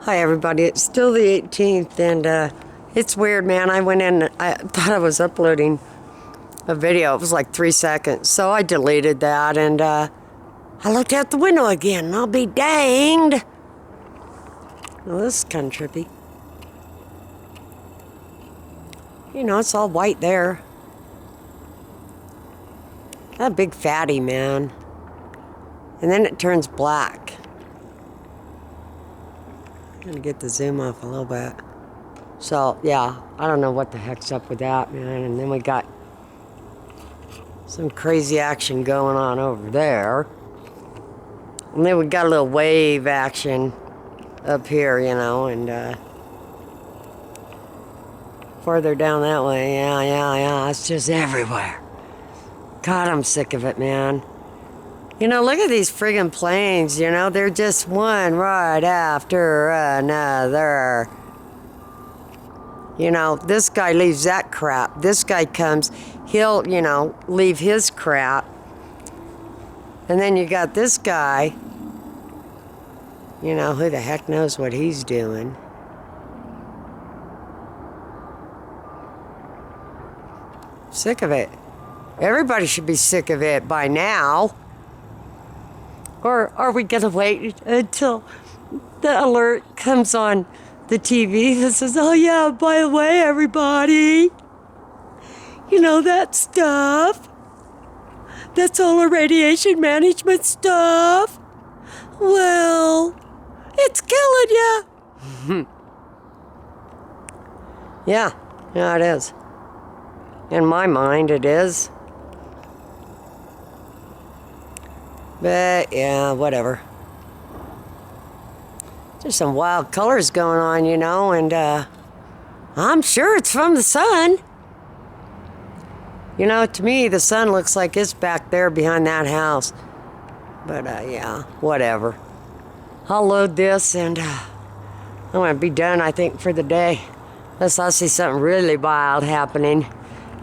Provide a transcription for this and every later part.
Hi everybody, it's still the 18th and it's weird, man. I went in, I thought I was uploading a video. It was like 3 seconds, so I deleted that and I looked out the window again and I'll be danged. Well, this is kind of trippy. You know, it's all white there. That big fatty, man. And then it turns black. I'm gonna get the zoom off a little bit. So, yeah, I don't know what the heck's up with that, man. And then we got some crazy action going on over there. And then we got a little wave action up here, you know, and farther down that way, yeah, it's just everywhere. God, I'm sick of it, man. You know, look at these friggin' planes, you know, they're just one right after another. You know, this guy leaves that crap. This guy comes, he'll, you know, leave his crap. And then you got this guy, you know, who the heck knows what he's doing. Sick of it. Everybody should be sick of it by now. Or are we going to wait until the alert comes on the TV that says, oh yeah, by the way, everybody, you know that stuff? That solar radiation management stuff? Well, it's killing you. Yeah, it is. In my mind, it is. But, yeah, whatever. There's some wild colors going on, you know, and I'm sure it's from the sun. You know, to me, the sun looks like it's back there behind that house. But, yeah, whatever. I'll load this, and I'm going to be done, I think, for the day. Unless I see something really wild happening.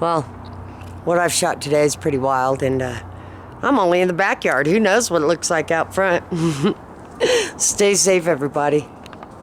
Well, what I've shot today is pretty wild, and I'm only in the backyard. Who knows what it looks like out front? Stay safe, everybody.